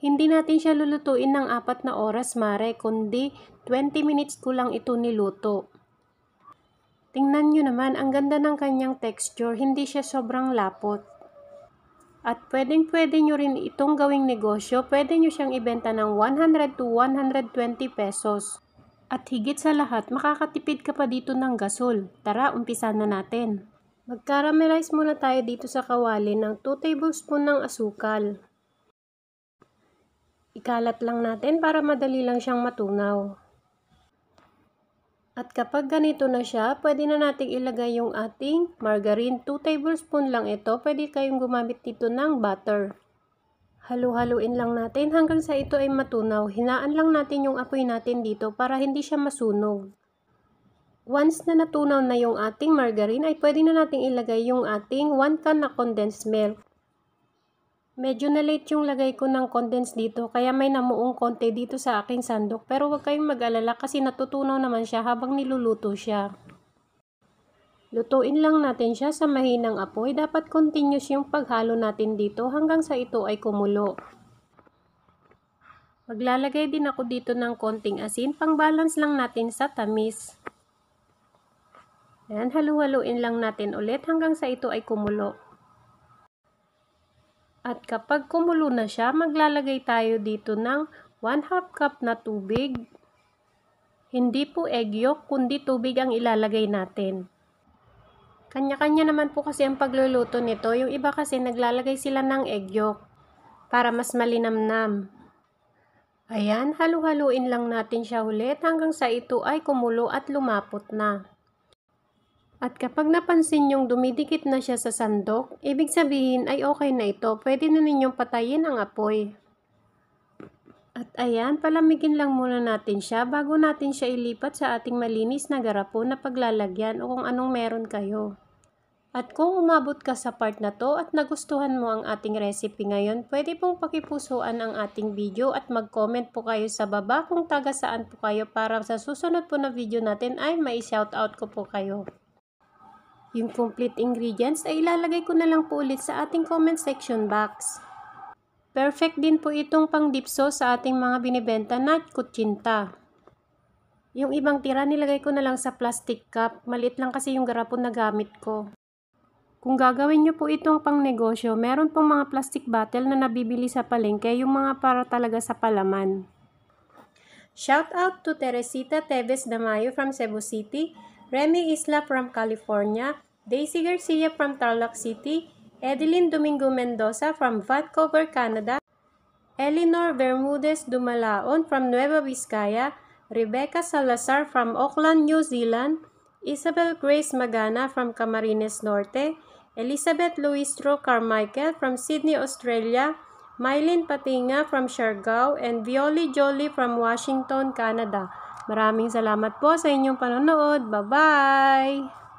Hindi natin siya lulutuin ng 4 na oras, Mare, kundi 20 minutes ko lang ito niluto. Tingnan nyo naman, ang ganda ng kanyang texture, hindi siya sobrang lapot. At pwedeng-pwede nyo rin itong gawing negosyo, pwede nyo siyang ibenta ng 100 to 120 pesos. At higit sa lahat, makakatipid ka pa dito ng gasol. Tara, umpisa na natin. Mag-caramelize muna tayo dito sa kawali ng 2 tablespoon ng asukal. Ikalat lang natin para madali lang siyang matunaw. At kapag ganito na siya, pwede na nating ilagay yung ating margarine. 2 tablespoon lang ito. Pwede kayong gumamit dito ng butter. Halu-haluin lang natin hanggang sa ito ay matunaw. Hinaan lang natin yung apoy natin dito para hindi siya masunog. Once na natunaw na yung ating margarine, ay pwede na nating ilagay yung ating 1 can na condensed milk. Medyo na late yung lagay ko ng condensed dito, kaya may namuong konti dito sa aking sandok. Pero huwag kayong mag-alala kasi natutunaw naman siya habang niluluto siya. Lutuin lang natin siya sa mahinang apoy. Dapat continuous yung paghalo natin dito hanggang sa ito ay kumulo. Maglalagay din ako dito ng konting asin, pang-balance lang natin sa tamis. Ayan, halu-haluin lang natin ulit hanggang sa ito ay kumulo. At kapag kumulo na siya, maglalagay tayo dito ng 1/2 cup na tubig. Hindi po egg yolk, kundi tubig ang ilalagay natin. Kanya-kanya naman po kasi ang pagluluto nito. Yung iba kasi naglalagay sila ng egg yolk para mas malinamnam. Ayan, halu-haluin lang natin siya ulit hanggang sa ito ay kumulo at lumapot na. At kapag napansin yung dumidikit na siya sa sandok, ibig sabihin ay okay na ito. Pwede na ninyong patayin ang apoy. At ayan, palamigin lang muna natin siya bago natin siya ilipat sa ating malinis na garapon na paglalagyan o kung anong meron kayo. At kung umabot ka sa part na to at nagustuhan mo ang ating recipe ngayon, pwede pong pakipusuan ang ating video at mag-comment po kayo sa baba kung taga saan po kayo para sa susunod po na video natin ay mai-shoutout ko po kayo. Yung complete ingredients ay ilalagay ko na lang po ulit sa ating comment section box. Perfect din po itong pang dip sauce sa ating mga binibenta na kutsinta. Yung ibang tira nilagay ko na lang sa plastic cup. Maliit lang kasi yung garapon na gamit ko. Kung gagawin nyo po itong pang negosyo, meron pong mga plastic bottle na nabibili sa palengke, yung mga para talaga sa palaman. Shout out to Teresita Teves Damayo from Cebu City, Remy Isla from California, Daisy Garcia from Tarlac City, Edeline Domingo Mendoza from Vancouver, Canada, Eleanor Bermudez Dumalaon from Nueva Vizcaya, Rebecca Salazar from Auckland, New Zealand, Isabel Grace Magana from Camarines Norte, Elizabeth Luistro Carmichael from Sydney, Australia, Mylene Patinga from Siargao, and Violi Jolie from Washington, Canada. Maraming salamat po sa inyong panonood. Bye-bye!